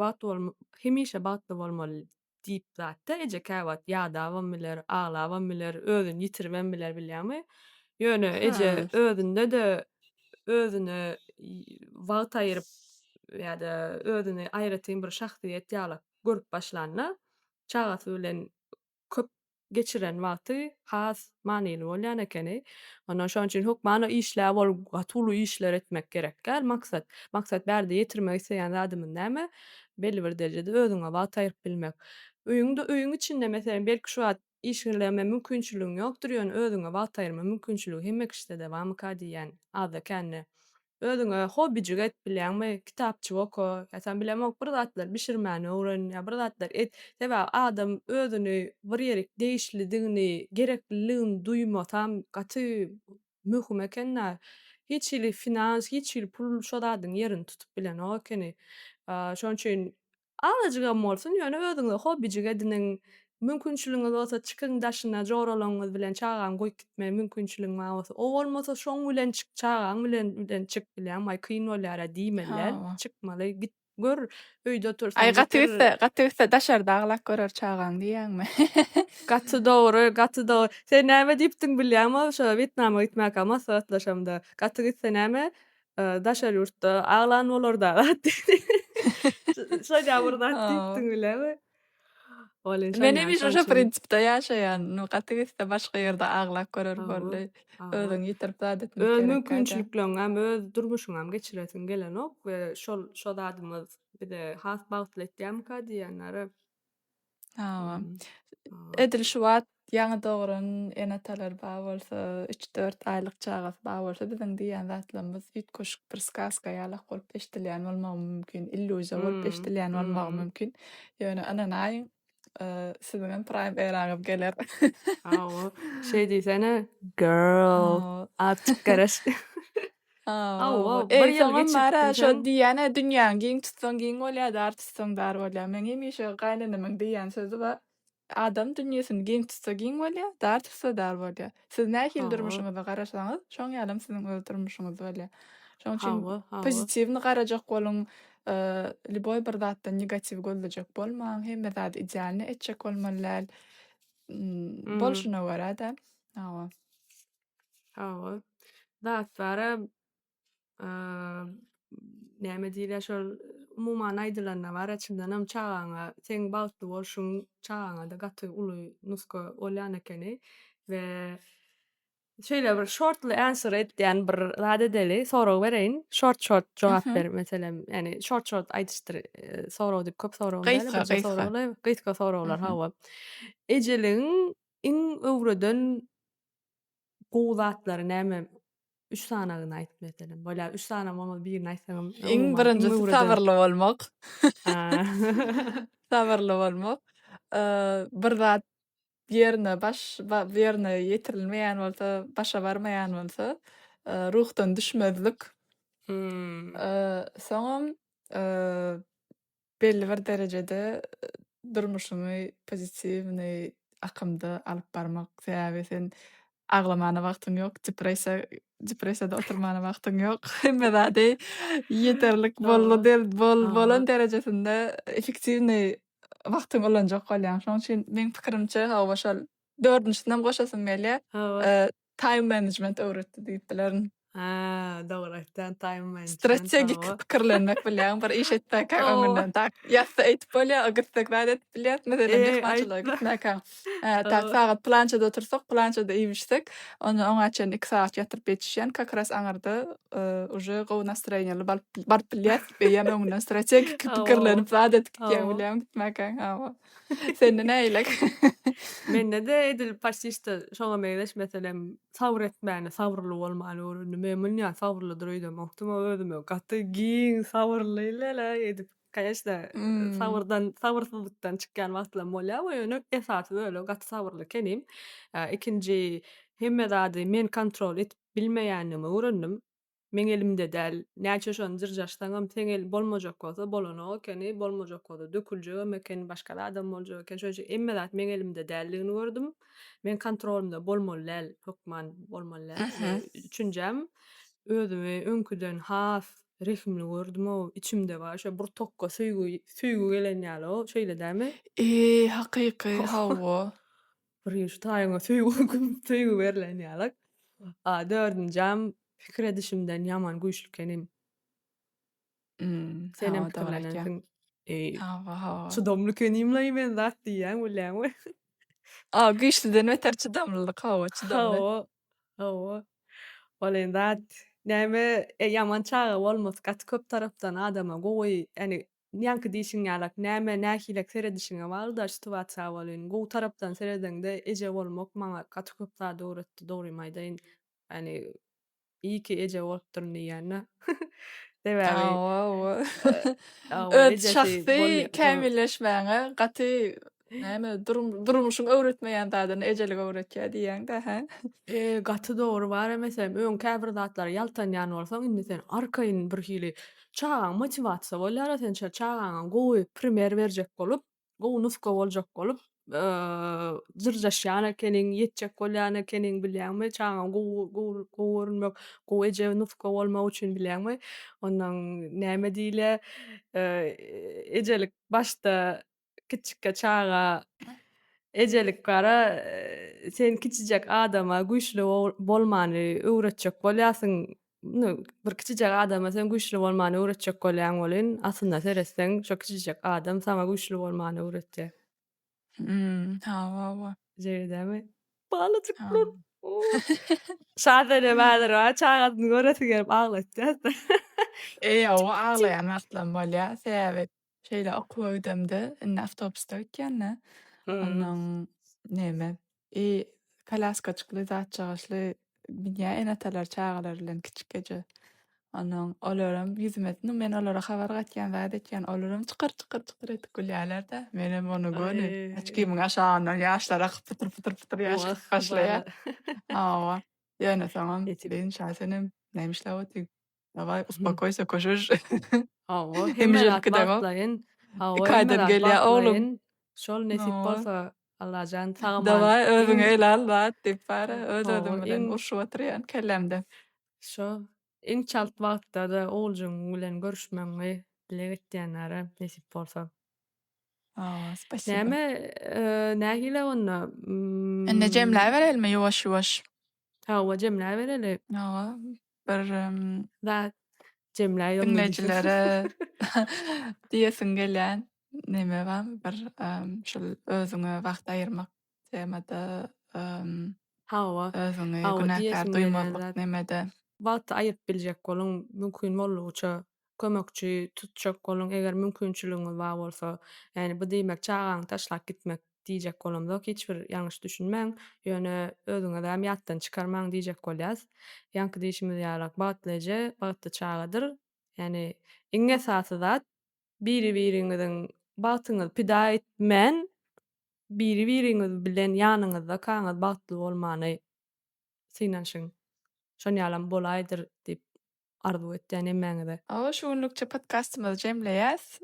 bagtly bolmaly diýip zatda eje käwat ýagdawan biler, aglawan biler, özüni ýitirben biler bilýänmi? Ýöne eje özünde de özüne wagt aýryp ýa-da özüni aýratyn bir şahsiýet ýaly görüp başlanna, çağasy bilen köp geçiren wagty has manyly bolýan ekeni. Ondan şoň üçin huk mana işler bol gatyly işler etmek gerek. Gel maksat. Maksat bärde ýetirmek isleýän zadymyň näme? Belli bir derejede özüňe wagt aýryp bilmek. Öýüň içinde meselem belki şu wagt işleme mümkinçiligiň ýokdur ýöne özüňe wagt aýyrma mümkinçiligi hemme kişide de bamy ka diýen azda känne. Özüňe hobijig et bilýänmi? Kitapçyk oko, ýa-da bilemok bir zatlar bişirmäni öwren, ýa bir zatlar et. Sebäbi adam özüni bir ýerik değişlidigini, gerekliligini duýmasam gaty möhüm ekennä. Hiç ili finans, hiç il pul şo zadyň ýerini tutup bilenok ekeni. Şoň üçin alajygam bolsun ýöne özüňe hobijig ediniň mümkinçiligiňiz bolsa çykyň daşyna joralaňyz bilen çagaň goýup gitme mümkinçiligiň bar bolsa, o bolmasa şoň bilen çyk çagaň bilen çyk bilýänmi? Aý kyn bolýar diýmeler. Ha. Çykmaly git gör öýde otursan. Ay gatywsa daşarda aglak görer çagaň diýäňmi? Gaty dogry, gaty dogry. Sen näme diýipdiň bilýärmi? Şo Vietnama gitmäkä maslahatlaşamda. Gaty gitse näme? Daşar ýurtda aglan bolar da. Şo ýaburdan diýipdiň bilýärmi? Olen şo Benim iş o prinsipde ýaşaýan, gaty gitse başga ýerde aglak görer boldy. Özüň ýitirip zat etmek öz gerek. mümkinçiliklerini öz durmuşyňam geçiresin gelenok we şol zadymyz bir de has bagtly etýärmi ka diýenleri. Ha. Edil şu wagt ýaňy dogran enatalar bar bolsa, 3-4 aýlyk çagasy bar bolsa, biziň diýen zatlarymyz üýtgeşik bir skaska ýalak bolup eşdilýän bolmagy mümkin, illüzia bolup eşdilýän bolmagy mümkin. Ýöne ananaý siziň prime eraňyz geler. O şey diýsene, girl, atyk garaş. Bir ýyl geçiripdim şo diýene dünýäň giň tutsaň giň bolýar, dar tutsaň dar bolýar. Men hemişe gaýnanymyň diýen sözi bar. Adam dünýäsini giň tutsa giň bolýar, dar tutsa dar bolýar. Siz nähili durmuşyňyza garaşsaňyz, şoň ýalym siziň öz durmuşyňyz bolýar. Şoň üçin pozitiwni garajak boluň, liboy bir zatdan negativ gözlejek bolmaň, hemme zat idealni etjek bolmaly. Bolşuna görä da. Zatlary näme diýilýär şol umuman aýdylanlar bar içimdenam çagaňa seň bagtly bolşuň çagaňa da gaty uly nuska bolýan ekeni we şeýle bir shortly answer etdiýän bir zat edeli, sorag bereýin. Short jogap ber meselem, ýani short aýdyşdyr, sorag diýip köp sorag berler, gyska soraglar hawa. Ejeliň iň öwreden gowy zatlary näme? 3 sanagyny aýdyp meselem. Bolýar 3 sana bolmaz, birini aýtsaňam. Iň birinjisi sabyrly bolmak. Sabyrly bolmak. Bir zat ýerine ýerine ýetirilmeýän bolsa, başa barmaýan bolsa, ruhdan düşmezlik. Soňam belli bir derejede durmuşyňy pozitiwny akymda alyp barmak. Sebäbi sen aglamana wagtyň ýok, depressiýada oturmana wagtyň ýok. Hemme zady ýeterlik bolan derejesinde efektiwny wagtyň bolanjak bolýan. Şoň üçin meň pikirimçe hawa şol 4-nçisinden goşasym gelýär. Time management öwretdi diýip bilerin. Dogry, time management. Strategik pikirlenmek bilýän bir iş etmek öňünden tak. Ýa-da etip bolýar, agyrsak zat etip bilýär. Meselem mehmançylyga gitmek. Tak sagat plançada otursak, plançada iýmişsek, oňa çen 2 saat ýatyryp ýetişýän, kakras aňyrda uje gowy nastroýeniýaly baryp bilýär. Ýa-da öňünden strategik pikirlenip zat etip gitýän bilýän gitmek. Sende näýlik? Mende de edil paşista şoňa meňdeş meselem sabr etmäni, sabrly bolmaly öwründim. Men ýa sabrly duruýdum. Oktuma özüme gaty giň sabrly lele edip kaýaşda sabrsızlykdan çykýan wagtlarym bolýar we ýöne esasy öyle gaty sabrly kenim. Ikinji hemme zady men kontrol etip bilmeýänimi öwrendim. Men elimde däl. Näçe şonu jyrjaşsaňam teňel bolmajak bolsa bolanok ekeni, bolmajak bolsa döküljek eken, başga adam boljak eken. Şoňa emme zat men elimde dälligini gördüm. Men kontrolumda bolmaly, hökman bolmaly. Üçünjem özümi öňküden has rehimli gördüm o içimde bar. Şo bir tokka süýgü gelen ýaly o şeýle dämi? Hakyky hawa. Bir ýeş taýyňa süýgü berilen ýaly. Dördünjem pikir edişimden ýaman güýçlük kenim. Senem pikirlenensiň. Çydamly kenimle men zat diýen bilýärmi? Güýçliden beter çydamlylyk, hawa çydamly. Hawa, hawa. Olen zat näme ýaman çaga bolmasy gaty köp tarapdan adama gowy, ýani ýanky diýişiň ýalak näme nähilek seredişiňe bagly da situasiýa bolan. Gowy tarapdan seredende eje bolmak maňa gaty köp zat öwretdi, dogrymaýdaýyn. Ýani iyi ki eje bolupdyr diýýärne. Sebäbi Hawa. hawa Öz ejesi şahsy kämilleşmäňe gaty näme durmuşyň öwretmeýän zadyny ejelik öwretýär diýýäň-de, hä? Gaty dogry bar emesem, öň käbir zatlar ýaltanýan bolsaň, indi sen arkaýyn bir hili çagaň motivasiýa bolýar, sen çagaňa gowy primer berjek bolup, gowy nuska boljak bolup, jyrjaşýan ekeniň, ýetjek bolýan ekeniň bilýärmi, çagaňa gowy görünmek, gowy eje nuska bolmak üçin bilýärmi? Ondan näme diýle, ejelik başda kiçikkä çaga ejelik gara, sen kiçijek adama güýçli bolmany öwretjek bolýasyň. Bir kiçijek adama sen güýçli bolmany öwretjek bolýan bolyn, aslynda seretseň şo kiçijek adam sana güýçli bolmany öwretýär. Hawa. Jerdämi? Balyjyklar. Ha. Şadene bäder wa çagatyny göresi gelip aglatýar. Hawa aglaýan aslan bolýar. Sebäbi şeýle okuwa gidemde, inne awtobusda gitýänne. Ondan näme? Kalaskachykly zatçagaşly bilýän enatalar çagalar bilen kiçikeje. Ondan olaram ýüzümetni men olara habar gatýan zat etýän olaram çykyr etip gülýärler-de. Menem onu görni. Açkymyň aşagyndan ýaşlar akyp pytyr ýaş başlaýar. Hawa. Ýöne saňam ben şahsenem nämişler otyk. Давай, успокойся, кожуж. Hawa, Hemjelik hemmelat dago. baglaýyn. Hawa, Kaýdan hemmelat gelýär oglum. baglaýyn. Şol nesip Hawa. bolsa Allajan tagaman. Давай, özüňe el al zat diýip bara öz-özüm Hawa, bilen urşup oturýan kellemde. Şo iň çalt wagtda oljuň bilen görüşmäňi dile getýänlere nesip bolsa. Spasibo. Näme, nähile onna? Enne jemläp berelmi ýuwaş-ýuwaş? Hawa, jemläp bereli. Hawa. Bir Zat jemläýär. dinleýijilere diýesim gelýän näme bar? Bir şol özüňe wagt aýyrmak temada Hawa, özüňi hawa günäkär diýesim duýmalyk gelýän zat. nemede. Wagt aýyryp biljek boluň mümkin boldugyça kömekçi tutjak boluň eger mümkinçiligiňiz bar bolsa. Ýani bu diýmek çagaňy taşlap gitmek diýjek bolamok hiç bir ýalňyş düşünmäň, ýöne özüňe däm ýatdan çykarmaň diýjek bolýas. Ýanky diýişimiz ýalak bagtlyje, bagtly çagadyr. Ýani iň esasy zat biri-biriňiziň bagtyňyzy pida etmän, biri-biriňiz bilen ýanyňyzda kaňyz bagtly bolmany synanşyň. Şol ýalam bolaýdyr diýip arzu etýän emmäňize. Hawa, şu günlükçe podcastymyzy jemleýäs.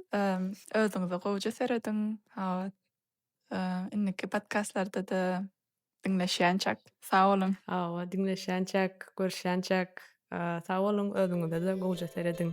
Özüňizi gowuja serediň. Hawa. Inniki podcastlarda da dinleşýänçak. Sag bolun. Hawa, dinleşýänçak, görüşýänçak. Sag bolun, özüňize de gowuja serediň.